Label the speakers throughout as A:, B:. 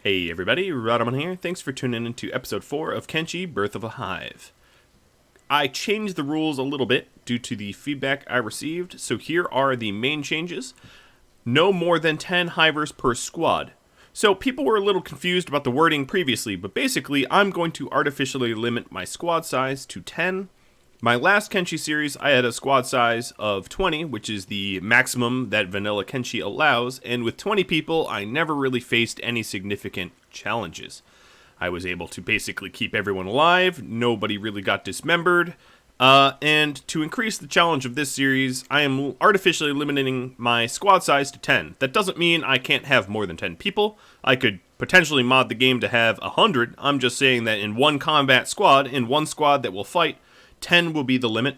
A: Hey everybody, Rhadamant here. Thanks for tuning in to episode 4 of Kenshi, Birth of a Hive. I changed the rules a little bit due to the feedback I received, so here are the main changes. No more than 10 hivers per squad. So people were a little confused about the wording previously, but basically I'm going to artificially limit my squad size to 10. My last Kenshi series, I had a squad size of 20, which is the maximum that vanilla Kenshi allows, and with 20 people, I never really faced any significant challenges. I was able to basically keep everyone alive, nobody really got dismembered, and to increase the challenge of this series, I am artificially limiting my squad size to 10. That doesn't mean I can't have more than 10 people. I could potentially mod the game to have 100. I'm just saying that in one combat squad, in one squad that will fight, 10 will be the limit.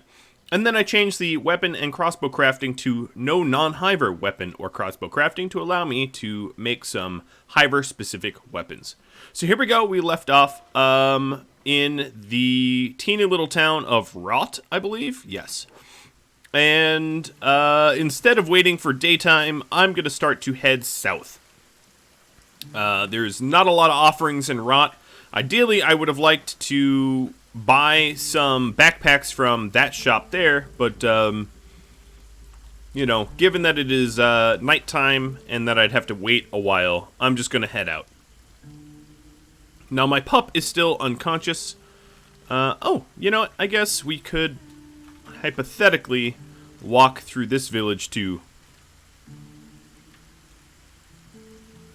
A: And then I changed the weapon and crossbow crafting to no non-hiver weapon or crossbow crafting to allow me to make some hiver-specific weapons. So here we go. We left off in the teeny little town of Rot, I believe. Yes. And instead of waiting for daytime, I'm going to start to head south. There's not a lot of offerings in Rot. Ideally, I would have liked to buy some backpacks from that shop there, but, you know, given that it is nighttime and that I'd have to wait a while, I'm just going to head out. Now, my pup is still unconscious. Oh, you know what? I guess we could hypothetically walk through this village, too.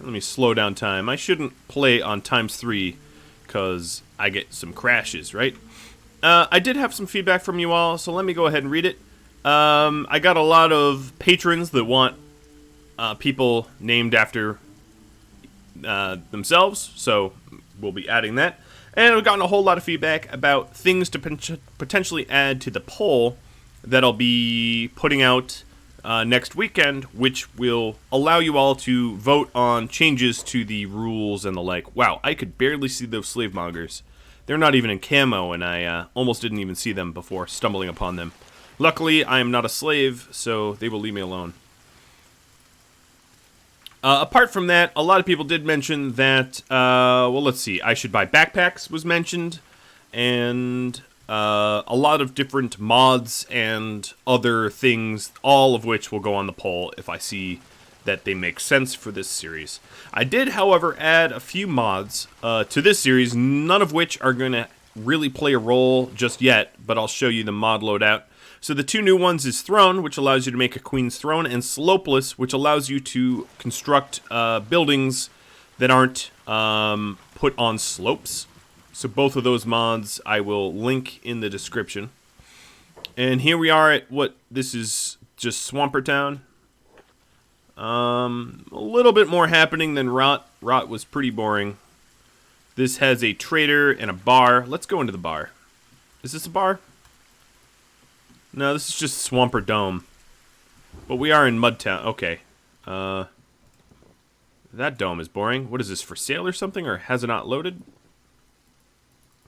A: Let me slow down time. I shouldn't play on ×3, because I get some crashes, right? I did have some feedback from you all, so let me go ahead and read it. I got a lot of patrons that want people named after themselves, so we'll be adding that. And I've gotten a whole lot of feedback about things to potentially add to the poll that I'll be putting out next weekend, which will allow you all to vote on changes to the rules and the like. Wow, I could barely see those slave mongers. They're not even in camo, and I almost didn't even see them before stumbling upon them. Luckily, I am not a slave, so they will leave me alone. Apart from that, a lot of people did mention that, well, let's see, I should buy backpacks was mentioned, and a lot of different mods and other things, all of which will go on the poll if I see that they make sense for this series. I did, however, add a few mods to this series, none of which are going to really play a role just yet, but I'll show you the mod loadout. So the two new ones is Throne, which allows you to make a Queen's Throne, and Slopeless, which allows you to construct buildings that aren't put on slopes. So both of those mods I will link in the description. And here we are at this is just Swamper Town. A little bit more happening than Rot. Rot was pretty boring. This has a trader and a bar. Let's go into the bar. Is this a bar? No, this is just Swamper Dome. But we are in Mudtown. Okay. That dome is boring. What is this, for sale or something? Or has it not loaded?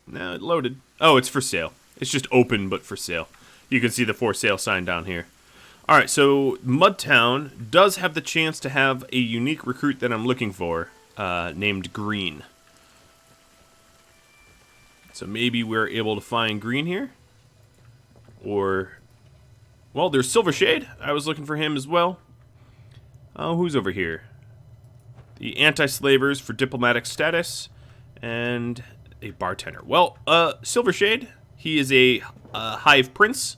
A: No, it loaded. Oh, it's for sale. It's just open, but for sale. You can see the for sale sign down here. Alright, so Mudtown does have the chance to have a unique recruit that I'm looking for, named Green. So maybe we're able to find Green here. Or, well, there's Silvershade. I was looking for him as well. Oh, who's over here? The anti-slavers for diplomatic status. And a bartender. Well, Silvershade, he is a Hive Prince.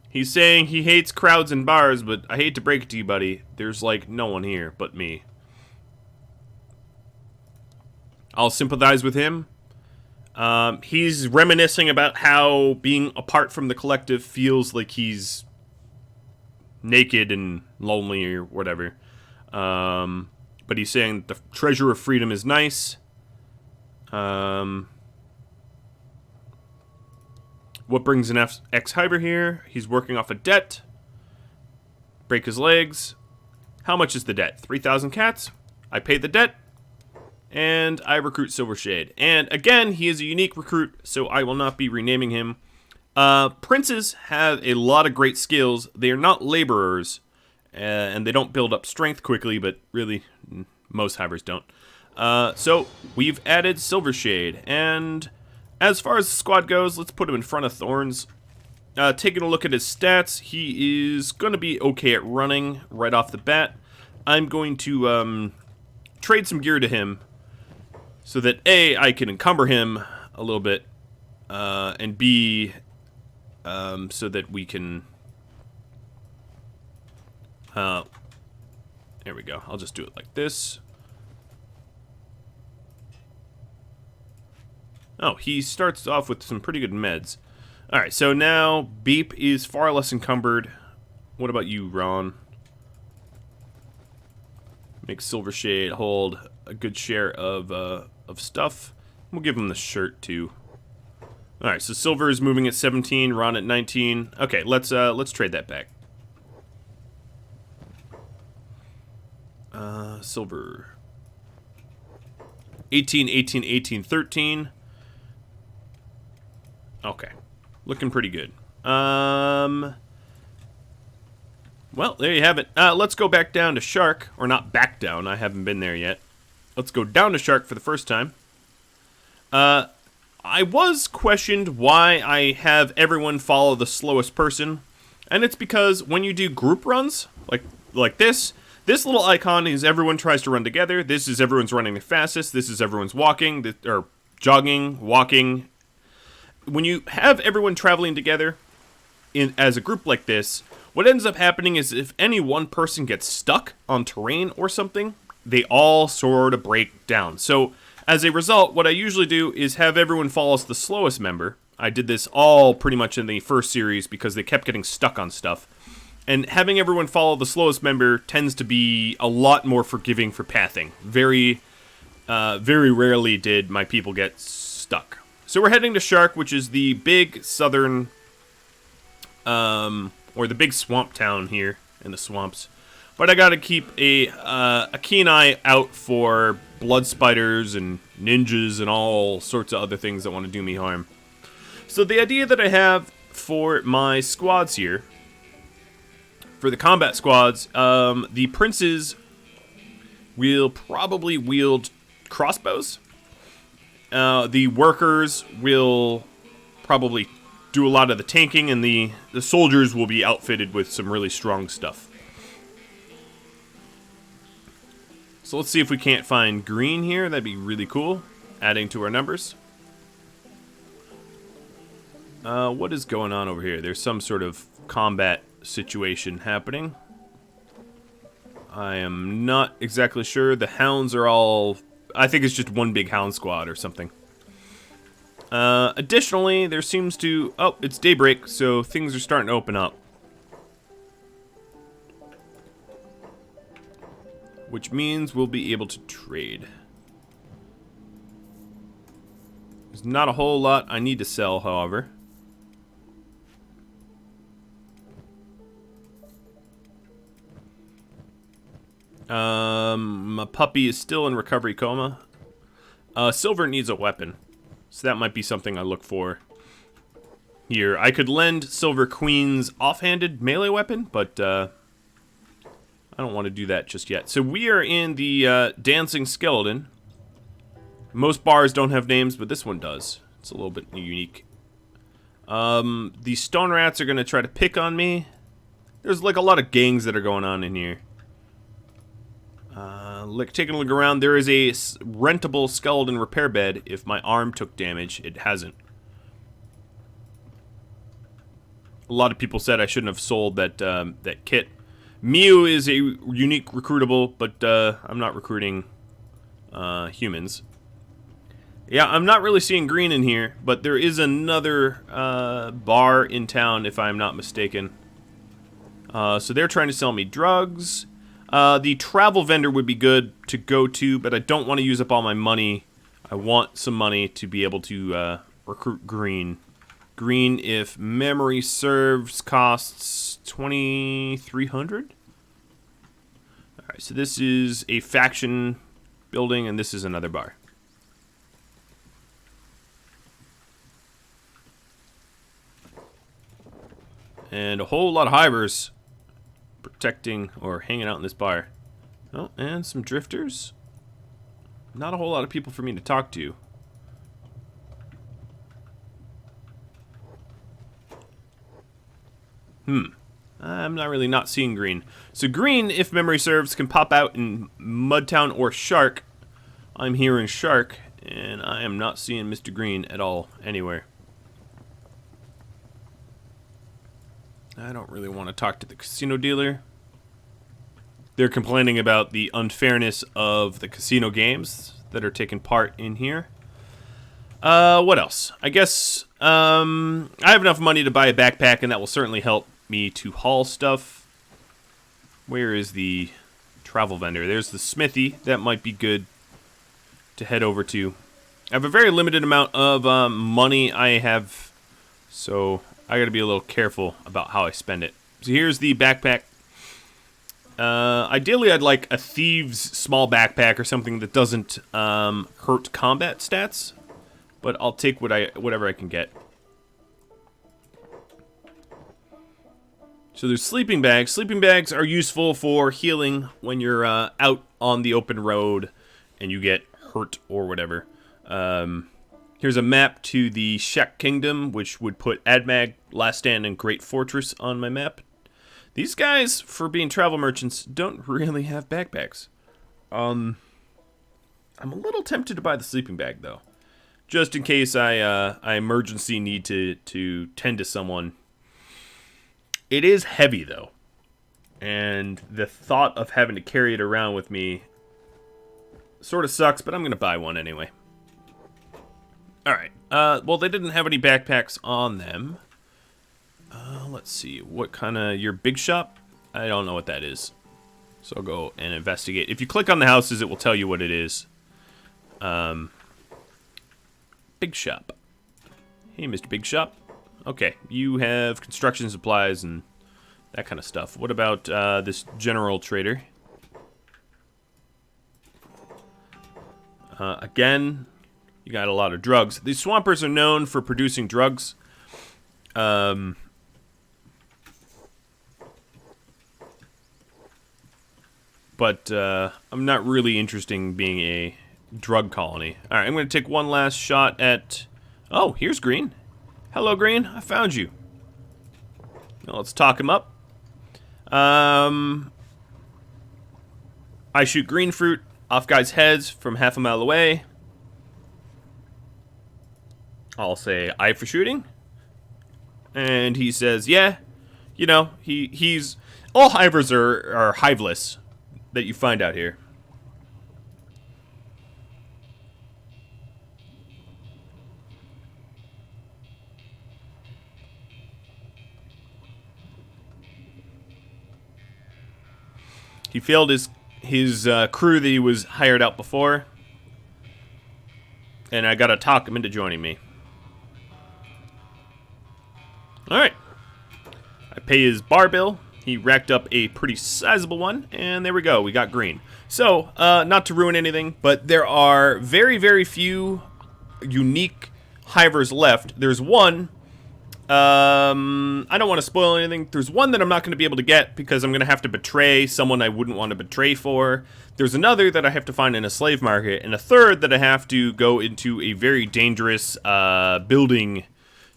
A: He's saying he hates crowds and bars, but I hate to break it to you, buddy. There's, like, no one here but me. I'll sympathize with him. He's reminiscing about how being apart from the collective feels like he's naked and lonely or whatever. But he's saying the treasure of freedom is nice. What brings an ex-hiver here? He's working off a debt. Break his legs. How much is the debt? 3,000 cats. I pay the debt. And I recruit Silvershade. And again, he is a unique recruit, so I will not be renaming him. Princes have a lot of great skills. They are not laborers. and they don't build up strength quickly, but really, most hivers don't. So we've added Silvershade, and as far as the squad goes, let's put him in front of Thorns. Taking a look at his stats, he is going to be okay at running right off the bat. I'm going to trade some gear to him so that A, I can encumber him a little bit, and B, so that we can... there we go. I'll just do it like this. Oh, he starts off with some pretty good meds. Alright, so now Beep is far less encumbered. What about you, Ron? Make Silvershade hold a good share of stuff. We'll give him the shirt, too. Alright, so Silver is moving at 17, Ron at 19. Okay, let's trade that back. Silver. 18, 18, 18, 13. Okay. Looking pretty good. Well, there you have it. Let's go back down to Shark. Or not back down. I haven't been there yet. Let's go down to Shark for the first time. I was questioned why I have everyone follow the slowest person. And it's because when you do group runs, like this little icon is everyone tries to run together. This is everyone's running the fastest. This is everyone's walking, or jogging, walking. When you have everyone traveling together as a group like this, what ends up happening is if any one person gets stuck on terrain or something, they all sort of break down. So as a result, what I usually do is have everyone follow the slowest member. I did this all pretty much in the first series because they kept getting stuck on stuff. And having everyone follow the slowest member tends to be a lot more forgiving for pathing. Very rarely did my people get stuck. So we're heading to Shark, which is the big southern, or the big swamp town here in the swamps. But I gotta keep a keen eye out for blood spiders and ninjas and all sorts of other things that want to do me harm. So the idea that I have for my squads here, for the combat squads, the princes will probably wield crossbows. The workers will probably do a lot of the tanking, and the soldiers will be outfitted with some really strong stuff. So let's see if we can't find green here. That'd be really cool, adding to our numbers. What is going on over here? There's some sort of combat situation happening. I am not exactly sure. The hounds are all... I think it's just one big hound squad or something. Additionally, there seems to... Oh, it's Daybreak, so things are starting to open up. Which means we'll be able to trade. There's not a whole lot I need to sell, however. My puppy is still in recovery coma. Silver needs a weapon, so that might be something I look for here. I could lend Silver Queen's offhanded melee weapon, but I don't want to do that just yet. So we are in the Dancing Skeleton. Most bars don't have names, but this one does. It's a little bit unique. The stone rats are going to try to pick on me. There's like a lot of gangs that are going on in here. Taking a look around, there is a rentable skeleton repair bed. If my arm took damage, it hasn't. A lot of people said I shouldn't have sold that that kit. Mew is a unique recruitable, but I'm not recruiting humans. Yeah, I'm not really seeing green in here, but there is another bar in town, if I'm not mistaken. So they're trying to sell me drugs. The travel vendor would be good to go to, but I don't want to use up all my money. I want some money to be able to recruit green. Green, if memory serves, costs 2,300. All right, so this is a faction building, and this is another bar. And a whole lot of hivers. protecting or hanging out in this bar. Oh, and some drifters. Not a whole lot of people for me to talk to. I'm not really not seeing green. So green, if memory serves, can pop out in Mudtown or Shark. I'm here in Shark, and I am not seeing Mr. Green at all anywhere. I don't really want to talk to the casino dealer. They're complaining about the unfairness of the casino games that are taking part in here. What else? I guess I have enough money to buy a backpack, and that will certainly help me to haul stuff. Where is the travel vendor? There's the smithy. That might be good to head over to. I have a very limited amount of money I have, so I gotta be a little careful about how I spend it. So here's the backpack. Ideally, I'd like a thieves small backpack or something that doesn't hurt combat stats, but I'll take whatever I can get. So there's sleeping bags. Sleeping bags are useful for healing when you're out on the open road and you get hurt or whatever. Here's a map to the Shek Kingdom, which would put Admag, Last Stand, and Great Fortress on my map. These guys, for being travel merchants, don't really have backpacks. I'm a little tempted to buy the sleeping bag, though. Just in case I emergency need to tend to someone. It is heavy, though. And the thought of having to carry it around with me sort of sucks, but I'm going to buy one anyway. Alright. Well, they didn't have any backpacks on them. Let's see. What kind of... Your big shop? I don't know what that is. So I'll go and investigate. If you click on the houses, it will tell you what it is. Big shop. Hey, Mr. Big Shop. Okay, you have construction supplies and that kind of stuff. What about this general trader? Again, you got a lot of drugs. These swampers are known for producing drugs. But I'm not really interested in being a drug colony. Alright, I'm going to take one last shot at... Oh, here's Green. Hello, Green. I found you. Now let's talk him up. I shoot green fruit off guys' heads from half a mile away. I'll say eye for shooting. And he says, yeah, you know, he's... All hivers are hiveless that you find out here. He failed his crew that he was hired out before. And I gotta talk him into joining me. Alright. I pay his bar bill. He racked up a pretty sizable one. And there we go. We got Green. So, not to ruin anything, but there are very, very few unique hivers left. There's one... I don't want to spoil anything. There's one that I'm not going to be able to get because I'm going to have to betray someone I wouldn't want to betray for. There's another that I have to find in a slave market, and a third that I have to go into a very dangerous building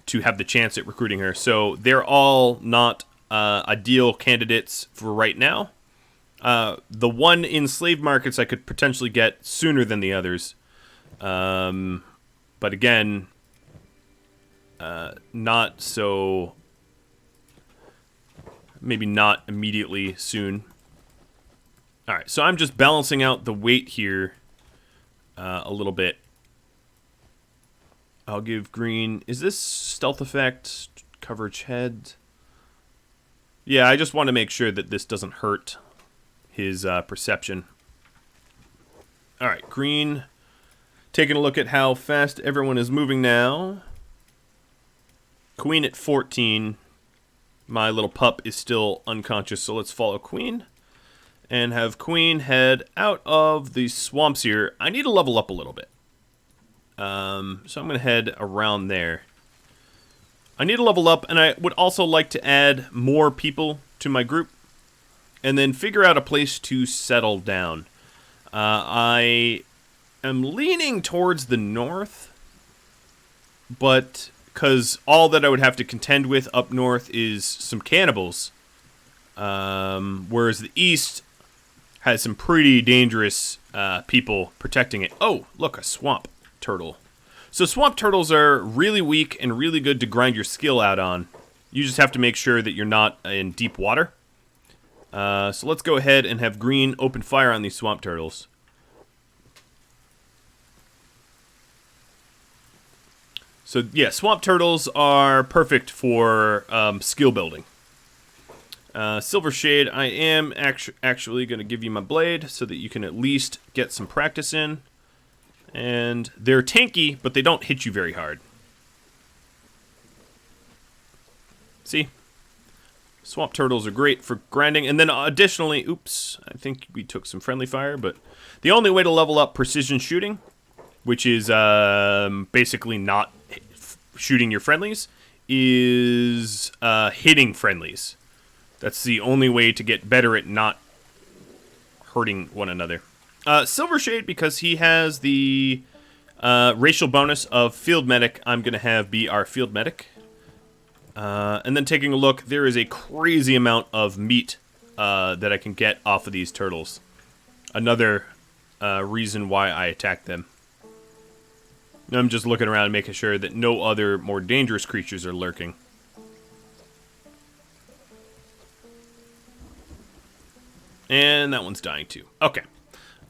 A: to have the chance at recruiting her. So they're all not ideal candidates for right now. The one in slave markets I could potentially get sooner than the others. But again... not so... Maybe not immediately soon. Alright, so I'm just balancing out the weight here a little bit. I'll give Green... Is this stealth effect? Coverage head? Yeah, I just want to make sure that this doesn't hurt his perception. Alright, Green. Taking a look at how fast everyone is moving now. Queen at 14. My little pup is still unconscious, so let's follow Queen. And have Queen head out of the swamps here. I need to level up a little bit. So I'm going to head around there. I need to level up, and I would also like to add more people to my group. and then figure out a place to settle down. I am leaning towards the north, but because all that I would have to contend with up north is some cannibals, whereas the east has some pretty dangerous people protecting it. Oh, look, a swamp turtle. So swamp turtles are really weak and really good to grind your skill out on. You just have to make sure that you're not in deep water. So let's go ahead and have green open fire on these swamp turtles. So yeah, swamp turtles are perfect for skill building. Silver Shade, I am actually going to give you my blade so that you can at least get some practice in. And they're tanky, but they don't hit you very hard. See? Swamp turtles are great for grinding. And then additionally, oops, I think we took some friendly fire, but the only way to level up precision shooting, which is basically not shooting your friendlies, is hitting friendlies. That's the only way to get better at not hurting one another. Silver Shade, because he has the racial bonus of Field Medic, I'm going to have be our Field Medic. And then taking a look, there is a crazy amount of meat that I can get off of these turtles. Another reason why I attack them. I'm just looking around making sure that no other more dangerous creatures are lurking. And that one's dying too. Okay.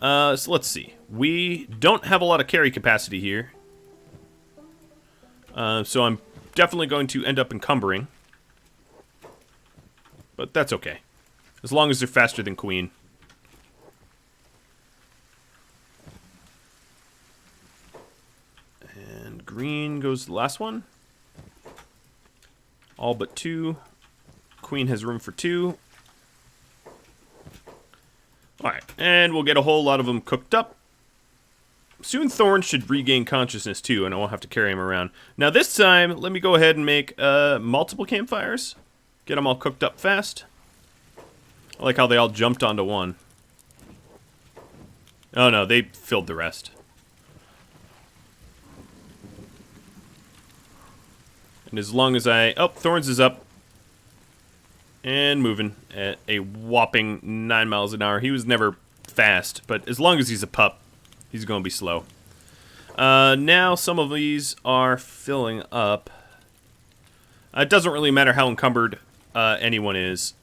A: So let's see. We don't have a lot of carry capacity here. So I'm definitely going to end up encumbering. But that's okay. As long as they're faster than Queen. And green goes the last one. All but 2. Queen has room for 2. Alright, and we'll get a whole lot of them cooked up. Soon Thorn should regain consciousness too, and I won't have to carry him around. Now this time, let me go ahead and make multiple campfires. Get them all cooked up fast. I like how they all jumped onto one. Oh no, they filled the rest. And as long as I... Oh, Thorns is up. And moving at a whopping 9 miles an hour. He was never fast, but as long as he's a pup, he's going to be slow. Now some of these are filling up. It doesn't really matter how encumbered anyone is.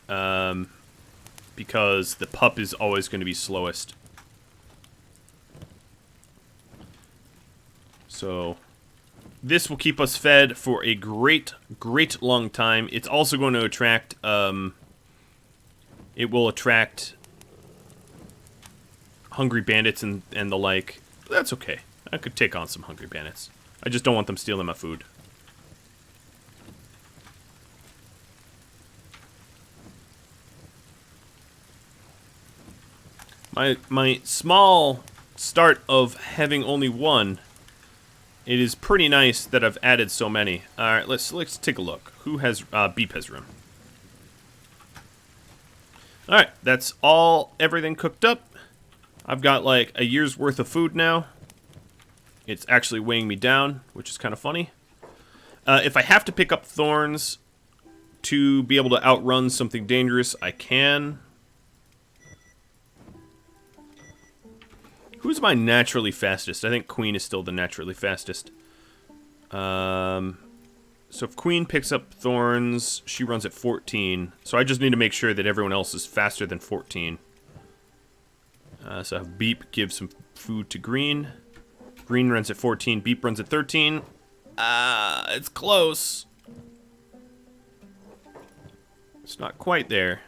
A: Because the pup is always going to be slowest. So... this will keep us fed for a great, great long time. It's also going to attract, it will attract hungry bandits and the like. But that's okay. I could take on some hungry bandits. I just don't want them stealing my food. My small start of having only one... it is pretty nice that I've added so many. Alright, let's take a look. Who has... Beep has room. Alright, that's everything cooked up. I've got like a year's worth of food now. It's actually weighing me down, which is kind of funny. If I have to pick up thorns to be able to outrun something dangerous, I can. Who's my naturally fastest? I think Queen is still the naturally fastest. So if Queen picks up thorns, she runs at 14. So I just need to make sure that everyone else is faster than 14. So I have Beep give some food to Green. Green runs at 14. Beep runs at 13. It's close. It's not quite there.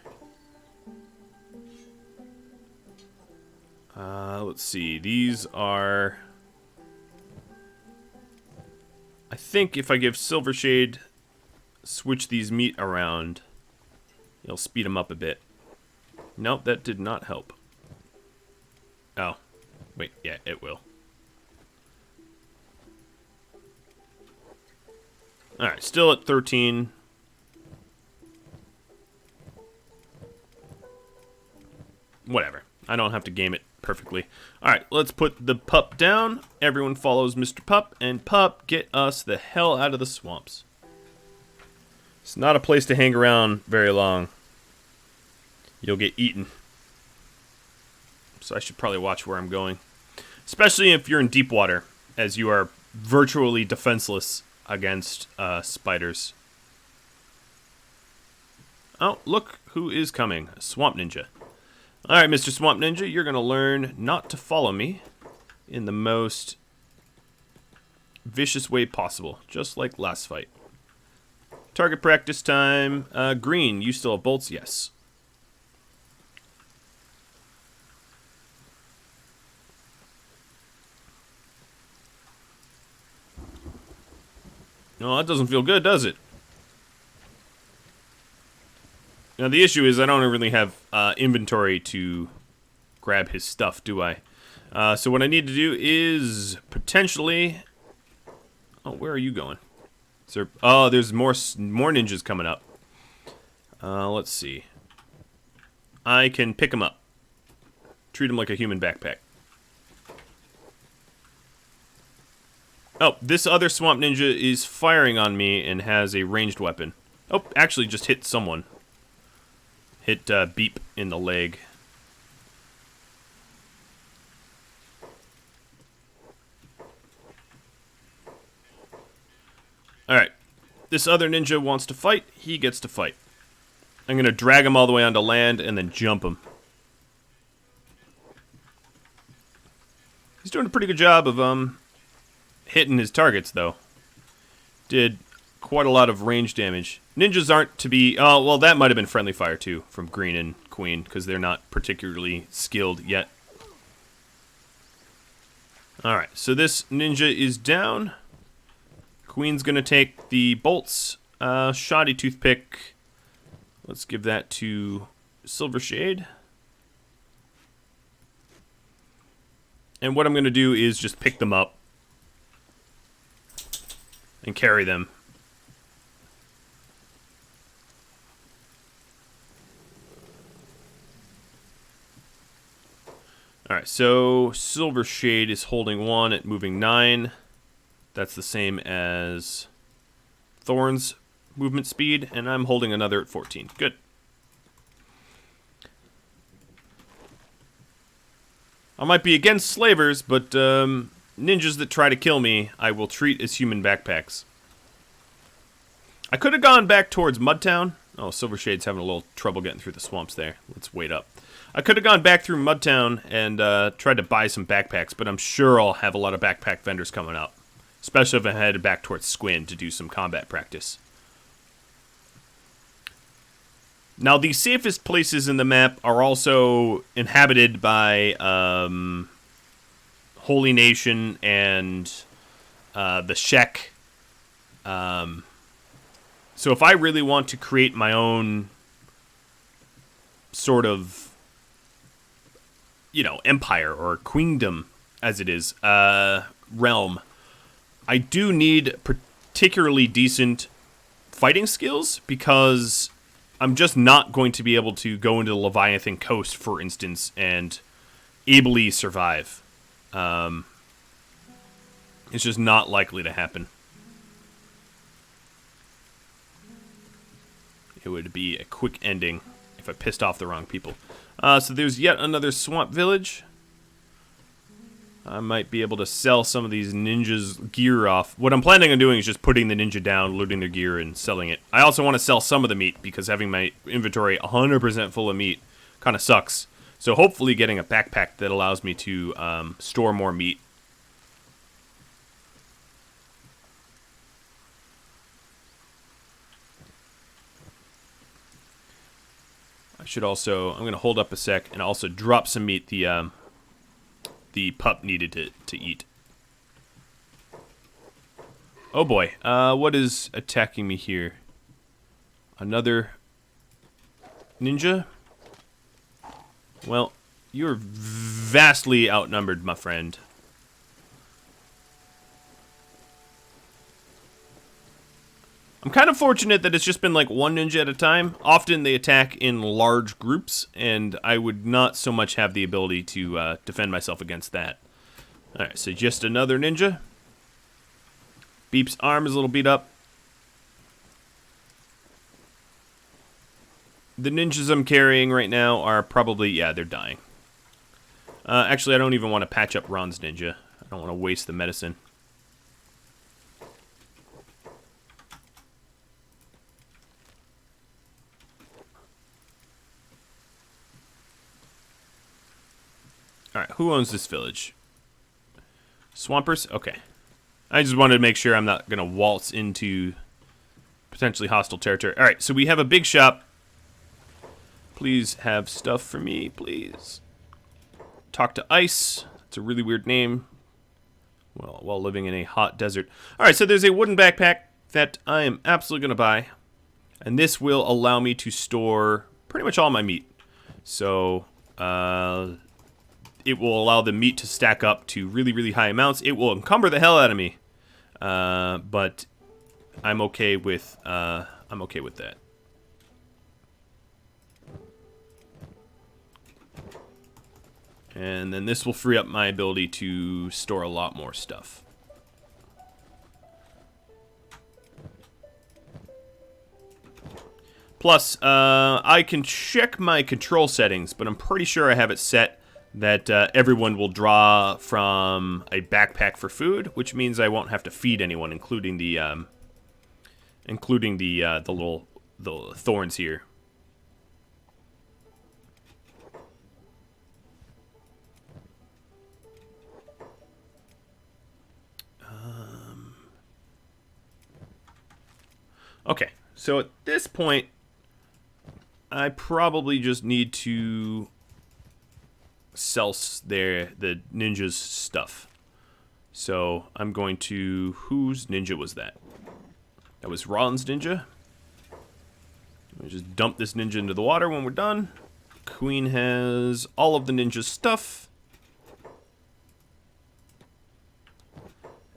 A: Let's see. These are... I think if I give Silver Shade, switch these meat around, it'll speed them up a bit. Nope, that did not help. Oh. Wait, yeah, it will. Alright, still at 13. whatever. I don't have to game it perfectly. Alright, let's put the pup down. Everyone follows Mr. Pup, and Pup, get us the hell out of the swamps. It's not a place to hang around very long. You'll get eaten. So I should probably watch where I'm going. Especially if you're in deep water, as you are virtually defenseless against spiders. Oh, look who is coming. A Swamp Ninja. Alright, Mr. Swamp Ninja, you're going to learn not to follow me in the most vicious way possible, just like last fight. Target practice time. Green, you still have bolts? Yes. No, that doesn't feel good, does it? Now, the issue is I don't really have inventory to grab his stuff, do I? So what I need to do is potentially... Oh, where are you going? Is there... Oh, there's more ninjas coming up. Let's see. I can pick him up. Treat him like a human backpack. Oh, this other swamp ninja is firing on me and has a ranged weapon. Oh, actually just hit someone. Hit Beep in the leg. Alright. This other ninja wants to fight. He gets to fight. I'm going to drag him all the way onto land and then jump him. He's doing a pretty good job of hitting his targets, though. Did quite a lot of range damage. Ninjas aren't to be... Oh, well, that might have been friendly fire, too, from Green and Queen, because they're not particularly skilled yet. Alright, so this ninja is down. Queen's going to take the bolts. Shoddy toothpick. Let's give that to Silver Shade. And what I'm going to do is just pick them up and carry them. Alright, so Silver Shade is holding 1 at moving 9. That's the same as Thorn's movement speed, and I'm holding another at 14. Good. I might be against slavers, but ninjas that try to kill me, I will treat as human backpacks. I could have gone back towards Mudtown. Oh, Silver Shade's having a little trouble getting through the swamps there. Let's wait up. I could have gone back through Mudtown and tried to buy some backpacks, but I'm sure I'll have a lot of backpack vendors coming up. Especially if I headed back towards Squin to do some combat practice. Now, the safest places in the map are also inhabited by Holy Nation and the Shek. So if I really want to create my own sort of, you know, empire or queendom, as it is, realm, I do need particularly decent fighting skills because I'm just not going to be able to go into the Leviathan Coast, for instance, and ably survive. It's just not likely to happen. It would be a quick ending if I pissed off the wrong people. So there's yet another swamp village. I might be able to sell some of these ninjas' gear off. What I'm planning on doing is just putting the ninja down, looting their gear, and selling it. I also want to sell some of the meat, because having my inventory 100% full of meat kind of sucks. So hopefully getting a backpack that allows me to store more meat. I should also... I'm going to hold up a sec and also drop some meat the pup needed to eat. Oh boy, what is attacking me here? Another ninja? Well, you're vastly outnumbered, my friend. I'm kind of fortunate that it's just been like one ninja at a time. Often they attack in large groups, and I would not so much have the ability to defend myself against that. Alright, so just another ninja. Beep's arm is a little beat up. The ninjas I'm carrying right now are probably, yeah, they're dying. Actually, I don't even want to patch up Ron's ninja. I don't want to waste the medicine. Alright, who owns this village? Swampers? Okay. I just wanted to make sure I'm not going to waltz into potentially hostile territory. Alright, so we have a big shop. Please have stuff for me, please. Talk to Ice. It's a really weird name. Well, while living in a hot desert. Alright, so there's a wooden backpack that I am absolutely going to buy. And this will allow me to store pretty much all my meat. So, it will allow the meat to stack up to really, really high amounts. It will encumber the hell out of me. But I'm okay with that. And then this will free up my ability to store a lot more stuff. Plus, I can check my control settings, but I'm pretty sure I have it set that everyone will draw from a backpack for food, which means I won't have to feed anyone, including the little thorns here. Okay, so at this point, I probably just need to sell the ninja's stuff. So I'm going to... Whose ninja was that? That was Ron's ninja. Let me just dump this ninja into the water when we're done. Queen has all of the ninja's stuff.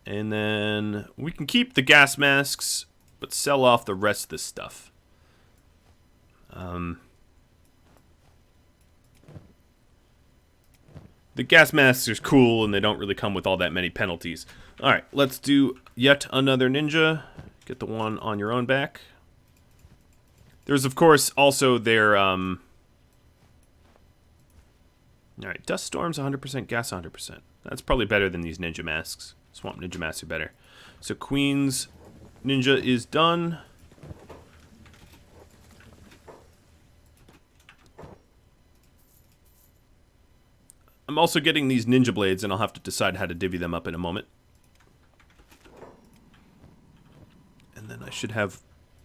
A: And then we can keep the gas masks, but sell off the rest of this stuff. The gas masks are cool, and they don't really come with all that many penalties. Alright, let's do yet another ninja. Get the one on your own back. There's, of course, also their... Alright, dust storms 100%, gas 100%. That's probably better than these ninja masks. Swamp ninja masks are better. So Queen's ninja is done. I'm also getting these ninja blades, and I'll have to decide how to divvy them up in a moment. And then I should have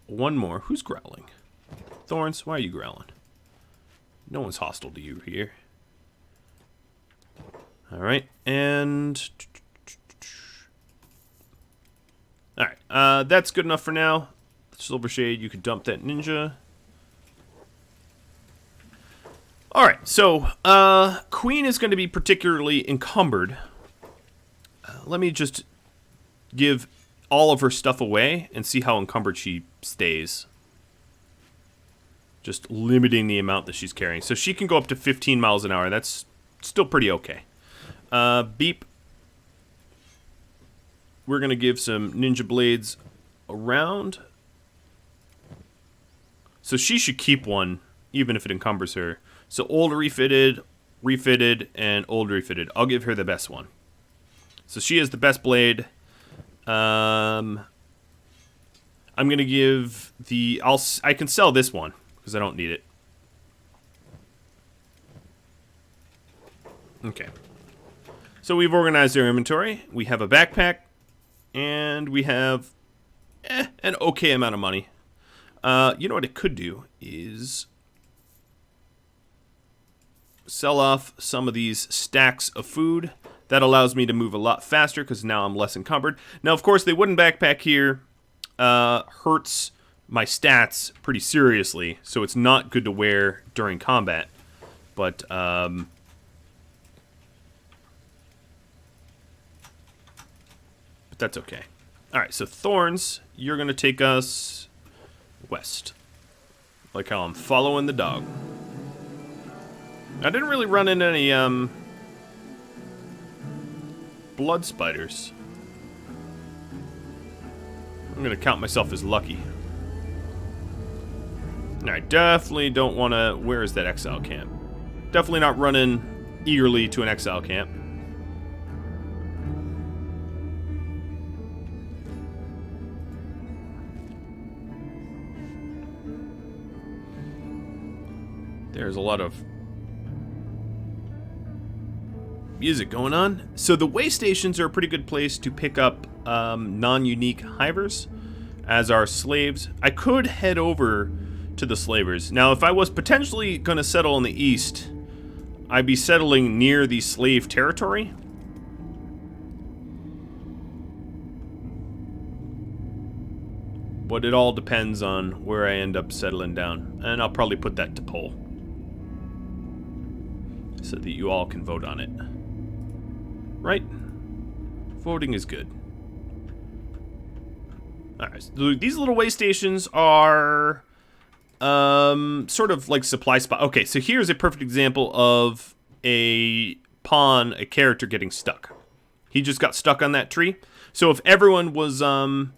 A: one more. Who's growling? Thorns, why are you growling? No one's hostile to you here. Alright, and... Alright, that's good enough for now. Silver Shade, you could dump that ninja. Alright, so, Queen is going to be particularly encumbered. Let me just give all of her stuff away and see how encumbered she stays. Just limiting the amount that she's carrying. So she can go up to 15 miles an hour. That's still pretty okay. Beep. We're going to give some ninja blades around. So she should keep one, even if it encumbers her. So old refitted, and old refitted. I'll give her the best one. So she has the best blade. I'm going to give the... I can sell this one, because I don't need it. Okay. So we've organized our inventory. We have a backpack. And we have an okay amount of money. You know what it could do is sell off some of these stacks of food. That allows me to move a lot faster because now I'm less encumbered. Now, of course, the wooden backpack here hurts my stats pretty seriously, so it's not good to wear during combat. But that's okay. Alright, so Thorns you're going to take us west. Like how I'm following the dog. I didn't really run into any blood spiders. I'm going to count myself as lucky. I definitely don't want to... Where is that exile camp? Definitely not running eagerly to an exile camp. There's a lot of music going on. So the way stations are a pretty good place to pick up non-unique hivers as our slaves. I could head over to the slavers. Now, if I was potentially going to settle in the east, I'd be settling near the slave territory. But it all depends on where I end up settling down. And I'll probably put that to poll, so that you all can vote on it. Right? Voting is good. Alright, so these little way stations are sort of like supply spot. Okay, so here's a perfect example of a character getting stuck. He just got stuck on that tree. So if everyone was on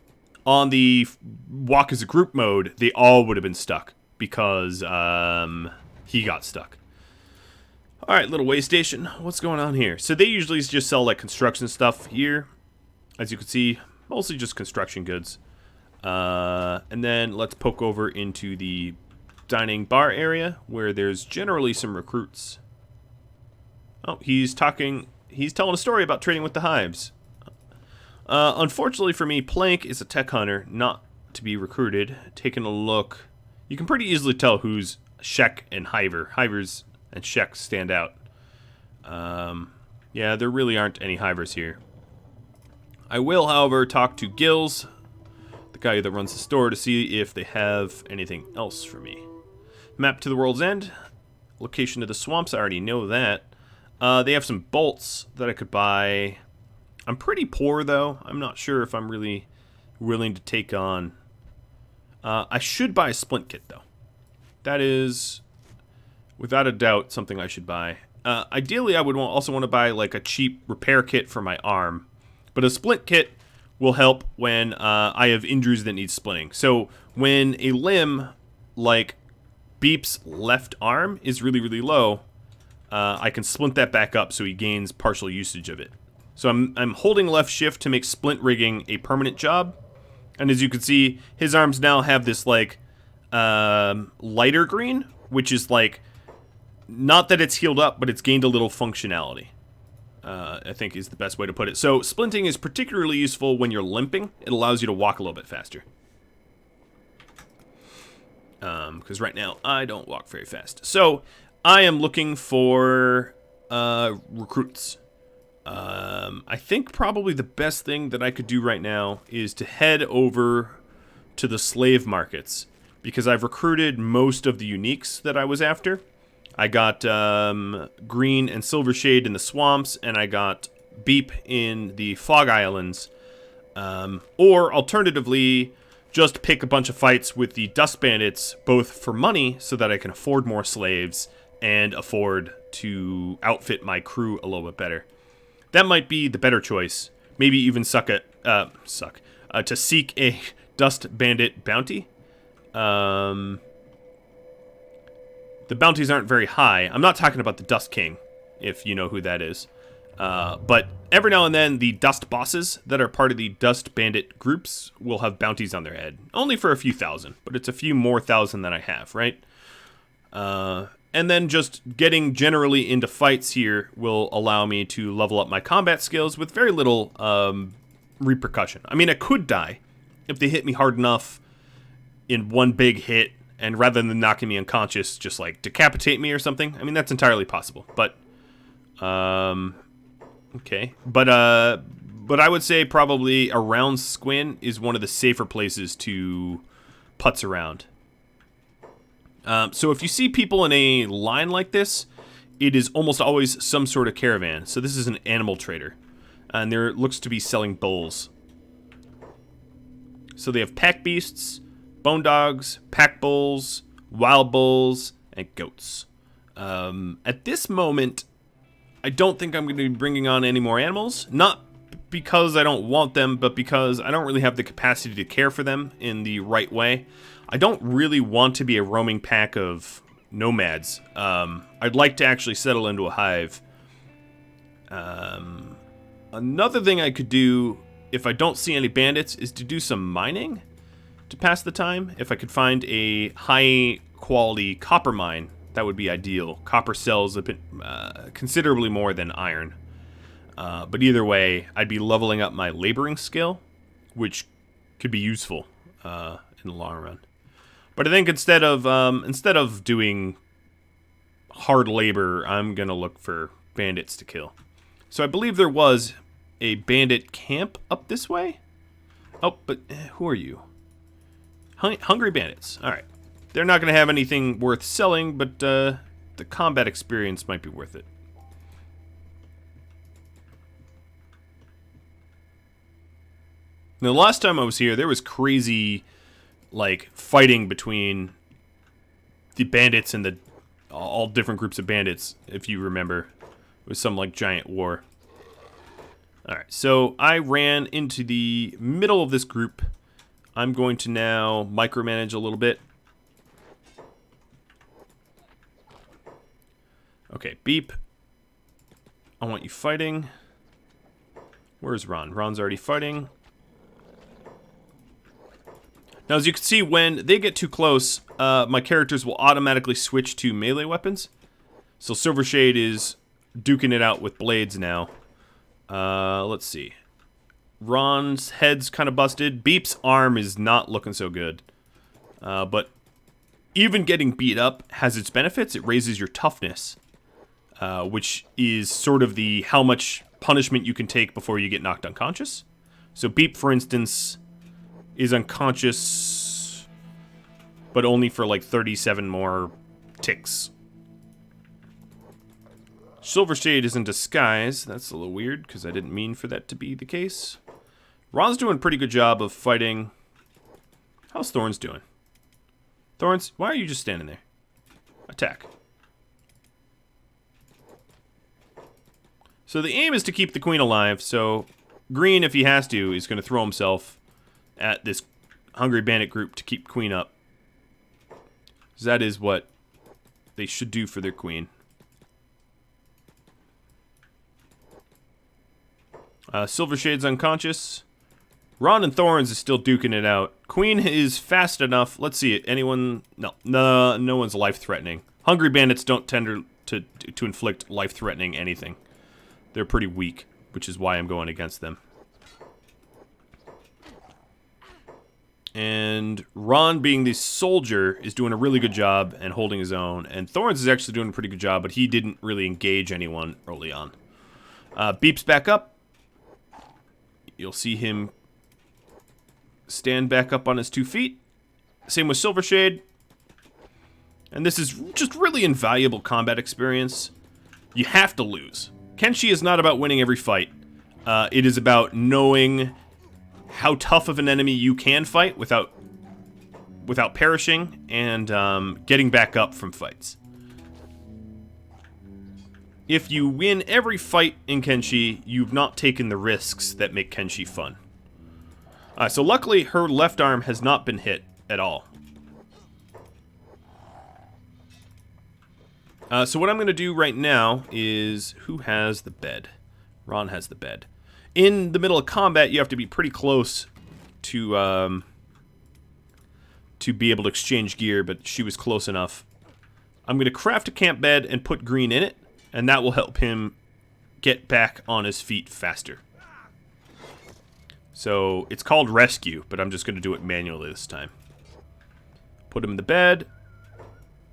A: the walk as a group mode, they all would have been stuck because he got stuck. Alright, little way station. What's going on here? So they usually just sell like construction stuff here. As you can see, mostly just construction goods. And then let's poke over into the dining bar area where there's generally some recruits. Oh, he's telling a story about trading with the hives. Unfortunately for me, Plank is a tech hunter, not to be recruited. Taking a look, you can pretty easily tell who's Shek and Hiver. Hivers and Shek stand out. Yeah, there really aren't any hivers here. I will, however, talk to Gills, the guy that runs the store, to see if they have anything else for me. Map to the world's end. Location to the swamps, I already know that. They have some bolts that I could buy. I'm pretty poor, though. I'm not sure if I'm really willing to take on... I should buy a splint kit, though. That is, without a doubt, something I should buy. Ideally, I would also want to buy like a cheap repair kit for my arm. But a splint kit will help when I have injuries that need splinting. So when a limb, like Beep's left arm, is really, really low, I can splint that back up so he gains partial usage of it. So I'm holding left shift to make splint rigging a permanent job. And as you can see, his arms now have this like lighter green, which is like, not that it's healed up, but it's gained a little functionality. I think is the best way to put it. So splinting is particularly useful when you're limping. It allows you to walk a little bit faster. Because right now I don't walk very fast. So I am looking for recruits. I think probably the best thing that I could do right now is to head over to the slave markets, because I've recruited most of the uniques that I was after. I got Green and Silver Shade in the swamps, and I got Beep in the Fog Islands. Or alternatively, just pick a bunch of fights with the Dust Bandits, both for money, so that I can afford more slaves, and afford to outfit my crew a little bit better. That might be the better choice. Maybe even to seek a Dust Bandit bounty. The bounties aren't very high. I'm not talking about the Dust King, if you know who that is. But every now and then, the Dust Bosses that are part of the Dust Bandit groups will have bounties on their head. Only for a few thousand, but it's a few more thousand than I have, right? And then just getting generally into fights here will allow me to level up my combat skills with very little repercussion. I mean, I could die if they hit me hard enough in one big hit, and rather than knocking me unconscious, just like decapitate me or something. I mean, that's entirely possible. But, okay. But I would say probably around Squin is one of the safer places to putz around. So if you see people in a line like this, it is almost always some sort of caravan. So this is an animal trader, and there looks to be selling bulls. So they have pack beasts, bone dogs, pack bulls, wild bulls, and goats. At this moment, I don't think I'm going to be bringing on any more animals. Not because I don't want them, but because I don't really have the capacity to care for them in the right way. I don't really want to be a roaming pack of nomads. I'd like to actually settle into a hive. Another thing I could do, if I don't see any bandits, is to do some mining to pass the time. If I could find a high-quality copper mine, that would be ideal. Copper sells a bit, considerably more than iron. But either way, I'd be leveling up my laboring skill, which could be useful in the long run. But I think instead of doing hard labor, I'm gonna look for bandits to kill. So I believe there was a bandit camp up this way. Oh, but who are you? Hungry bandits. All right, they're not gonna have anything worth selling, but the combat experience might be worth it. Now, the last time I was here, there was crazy, like, fighting between the bandits and the all different groups of bandits, if you remember. It was some, like, giant war. Alright, so I ran into the middle of this group. I'm going to now micromanage a little bit. Okay, Beep. I want you fighting. Where's Ron? Ron's already fighting. Now, as you can see, when they get too close, my characters will automatically switch to melee weapons. So Silvershade is duking it out with blades now. Let's see. Ron's head's kind of busted. Beep's arm is not looking so good. But even getting beat up has its benefits. It raises your toughness, which is sort of the how much punishment you can take before you get knocked unconscious. So Beep, for instance, is unconscious, but only for like 37 more ticks. Silvershade is in disguise. That's a little weird, because I didn't mean for that to be the case. Ron's doing a pretty good job of fighting. How's Thorns doing? Thorns, why are you just standing there? Attack. So the aim is to keep the queen alive, so Green, if he has to, is going to throw himself at this hungry bandit group to keep queen up. That is what they should do for their queen. Silvershade's unconscious. Ron and Thorns is still duking it out. Queen is fast enough. Let's see it. Anyone? No one's life-threatening. Hungry bandits don't tend to inflict life-threatening anything. They're pretty weak, which is why I'm going against them. And Ron, being the soldier, is doing a really good job and holding his own. And Thorns is actually doing a pretty good job, but he didn't really engage anyone early on. Beep's back up. You'll see him stand back up on his 2 feet. Same with Silvershade. And this is just really invaluable combat experience. You have to lose. Kenshi is not about winning every fight. It is about knowing how tough of an enemy you can fight without perishing, and getting back up from fights. If you win every fight in Kenshi, you've not taken the risks that make Kenshi fun. So luckily, her left arm has not been hit at all. So what I'm going to do right now is, who has the bed? Ron has the bed. In the middle of combat, you have to be pretty close to be able to exchange gear, but she was close enough. I'm going to craft a camp bed and put Green in it, and that will help him get back on his feet faster. So it's called rescue, but I'm just going to do it manually this time. Put him in the bed,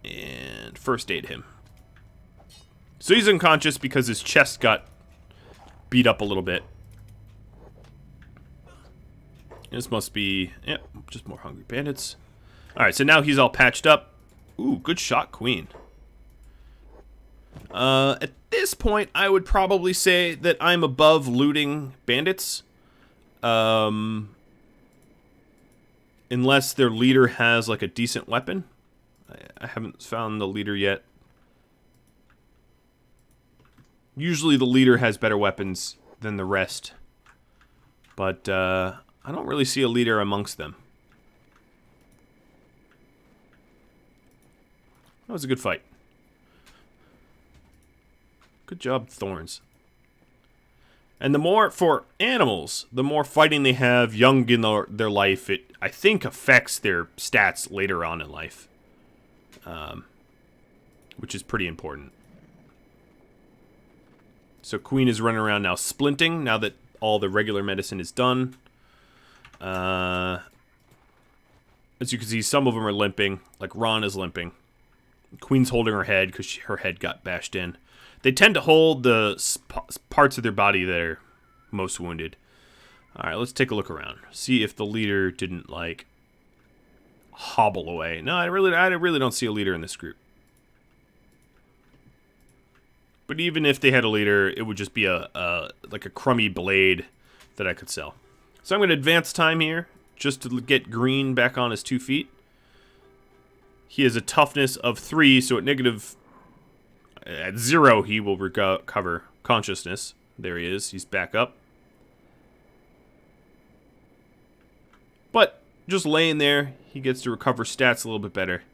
A: and first aid him. So he's unconscious because his chest got beat up a little bit. This must be, yep, just more hungry bandits. Alright, so now he's all patched up. Ooh, good shot, Queen. At this point, I would probably say that I'm above looting bandits. Unless their leader has, like, a decent weapon. I haven't found the leader yet. Usually the leader has better weapons than the rest. But, I don't really see a leader amongst them. That was a good fight. Good job, Thorns. And the more, for animals, the more fighting they have young in their life, it, I think, affects their stats later on in life. Which is pretty important. So Queen is running around now splinting, now that all the regular medicine is done. As you can see, some of them are limping, like Ron is limping. Queen's holding her head because her head got bashed in. They tend to hold the parts of their body that are most wounded. Alright, let's take a look around. See if the leader didn't, like, hobble away. No, I really don't see a leader in this group. But even if they had a leader, it would just be like a crummy blade that I could sell. So I'm going to advance time here, just to get Green back on his 2 feet. He has a toughness of 3, so at 0, he will recover consciousness. There he is. He's back up. But just laying there, he gets to recover stats a little bit better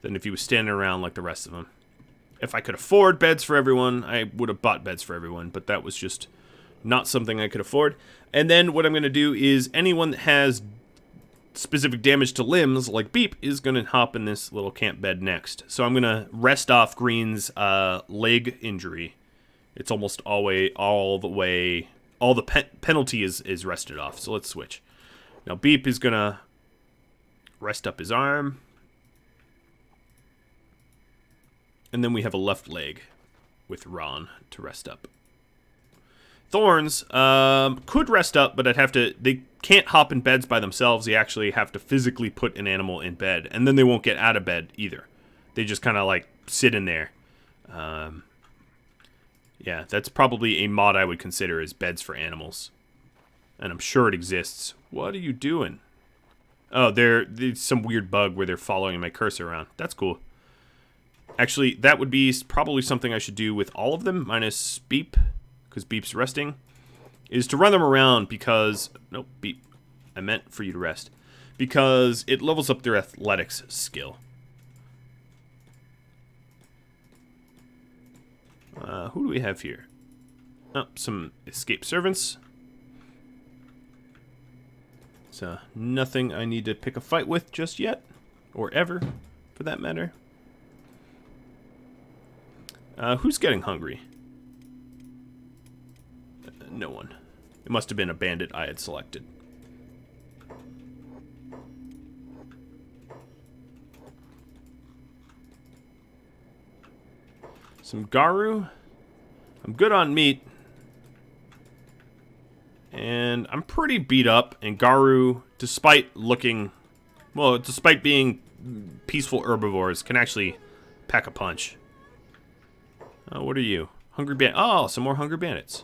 A: than if he was standing around like the rest of them. If I could afford beds for everyone, I would have bought beds for everyone, but that was just not something I could afford. And then what I'm going to do is anyone that has specific damage to limbs, like Beep, is going to hop in this little camp bed next. So I'm going to rest off Green's leg injury. It's almost all the penalty is rested off. So let's switch. Now Beep is going to rest up his arm. And then we have a left leg with Ron to rest up. Thorns could rest up, but they can't hop in beds by themselves. They actually have to physically put an animal in bed. And then they won't get out of bed either. They just kind of like sit in there. Yeah, that's probably a mod I would consider as beds for animals. And I'm sure it exists. What are you doing? Oh, there's some weird bug where they're following my cursor around. That's cool. Actually, that would be probably something I should do with all of them, minus Beep, because Beep's resting, is to run them around because... Nope, Beep. I meant for you to rest. Because it levels up their athletics skill. Who do we have here? Oh, some escaped servants. So, nothing I need to pick a fight with just yet. Or ever, for that matter. Who's getting hungry? No one. It must have been a bandit I had selected. Some Garu. I'm good on meat. And I'm pretty beat up. And Garu, despite being peaceful herbivores, can actually pack a punch. What are you? Hungry Bandit. Oh, some more Hungry Bandits.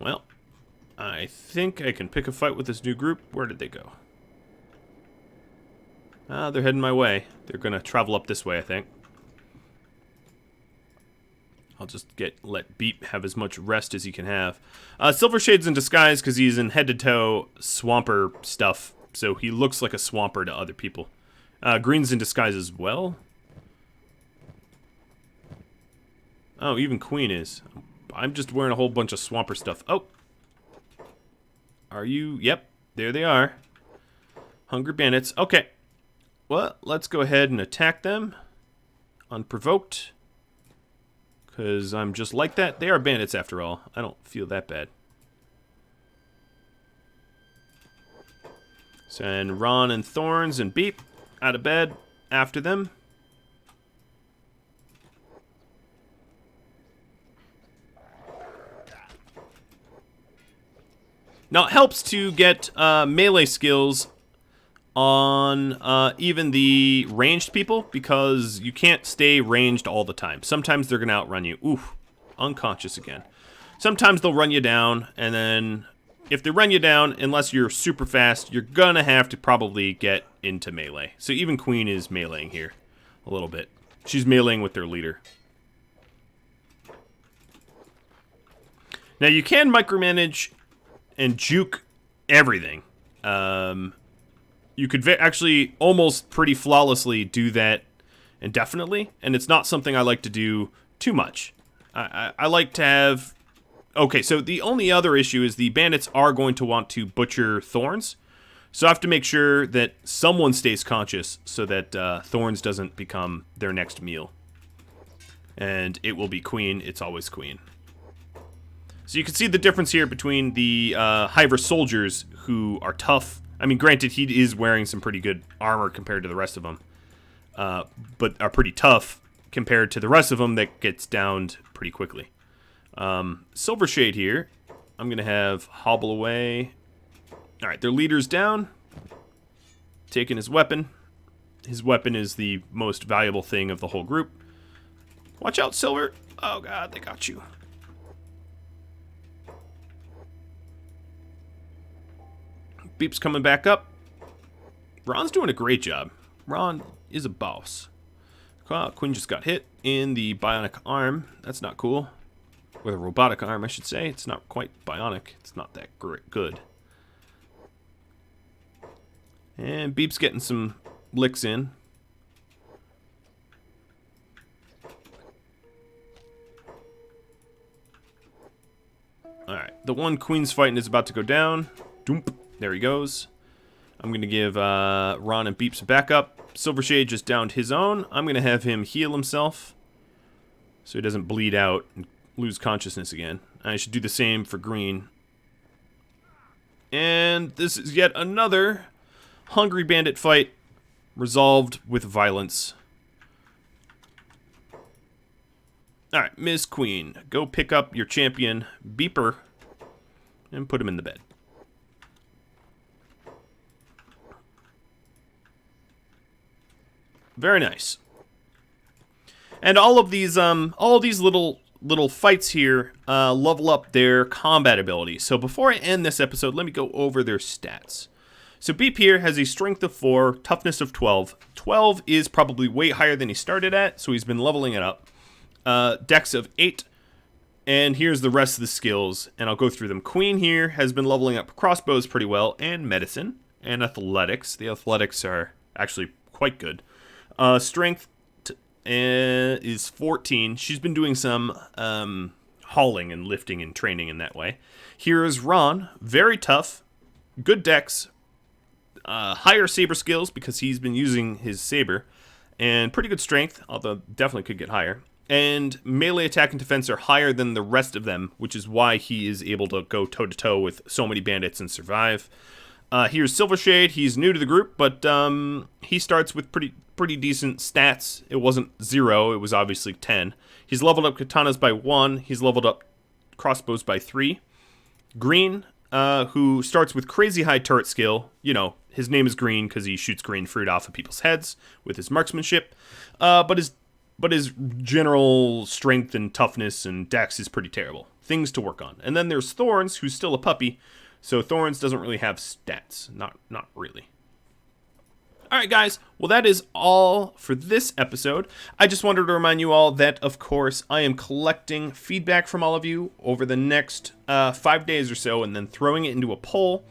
A: Well, I think I can pick a fight with this new group. Where did they go? They're heading my way. They're going to travel up this way, I think. I'll just let Beep have as much rest as he can have. Silver Shade's in disguise because he's in head-to-toe swamper stuff. So he looks like a swamper to other people. Green's in disguise as well. Oh, even Queen is. I'm just wearing a whole bunch of swamper stuff. Oh. Are you? Yep. There they are. Hungry Bandits. Okay. Well, let's go ahead and attack them. Unprovoked. Because I'm just like that. They are bandits after all. I don't feel that bad. Send Ron and Thorns and Beep out of bed after them. Now it helps to get melee skills on even the ranged people because you can't stay ranged all the time. Sometimes they're going to outrun you. Oof, unconscious again. sometimes they'll run you down, and then if they run you down, unless you're super fast, you're gonna have to probably get into melee. So even Queen is meleeing here a little bit. She's meleeing with their leader. Now you can micromanage and juke everything. You could actually almost pretty flawlessly do that indefinitely, and it's not something I like to do too much. I like to have... Okay, so the only other issue is the bandits are going to want to butcher thorns, so I have to make sure that someone stays conscious so that thorns doesn't become their next meal. And it will be Queen. It's always Queen. So you can see the difference here between the Hiver soldiers, who are tough. I mean, granted, he is wearing some pretty good armor compared to the rest of them, but are pretty tough compared to the rest of them that gets downed pretty quickly. Silvershade here, I'm going to have hobble away. Alright, their leader's down. Taking his weapon. His weapon is the most valuable thing of the whole group. Watch out, Silver. Oh god, they got you. Beep's coming back up. Ron's doing a great job. Ron is a boss. Quinn just got hit in the bionic arm. That's not cool. Or the robotic arm, I should say. It's not quite bionic. It's not that good. And Beep's getting some licks in. Alright, the one Queen's fighting is about to go down. Doomp. There he goes. I'm going to give Ron and Beeps a backup. Silvershade just downed his own. I'm going to have him heal himself so he doesn't bleed out and lose consciousness again. I should do the same for Green. And this is yet another Hungry Bandit fight resolved with violence. Alright, Miss Queen, go pick up your champion, Beeper, and put him in the bed. Very nice. And all of these little fights here level up their combat ability. So before I end this episode, let me go over their stats. So Beep here has a strength of 4, toughness of 12. 12 is probably way higher than he started at, so he's been leveling it up. Dex of 8. And here's the rest of the skills, and I'll go through them. Queen here has been leveling up crossbows pretty well, and medicine, and athletics. The athletics are actually quite good. Strength is 14. She's been doing some hauling and lifting and training in that way. Here is Ron, very tough, good dex, higher saber skills because he's been using his saber, and pretty good strength, although definitely could get higher. And melee attack and defense are higher than the rest of them, which is why he is able to go toe-to-toe with so many bandits and survive. Here's Silvershade. He's new to the group, but he starts with pretty decent stats. It wasn't 0, it was obviously 10. He's leveled up katanas by 1. He's leveled up crossbows by 3. Green, who starts with crazy high turret skill. You know, his name is Green because he shoots green fruit off of people's heads with his marksmanship. But his general strength and toughness and dex is pretty terrible. Things to work on. And then there's Thorns, who's still a puppy. So Thorns doesn't really have stats. Not really. Alright guys, well that is all for this episode. I just wanted to remind you all that, of course, I am collecting feedback from all of you over the next 5 days or so, and then throwing it into a poll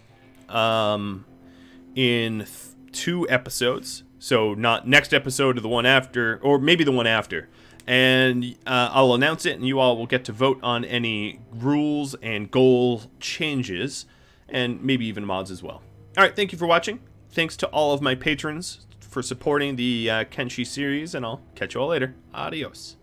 A: in 2 episodes. So not next episode or the one after, or maybe the one after. And I'll announce it, and you all will get to vote on any rules and goal changes, and maybe even mods as well. Alright, thank you for watching. Thanks to all of my patrons for supporting the Kenshi series, and I'll catch you all later. Adios.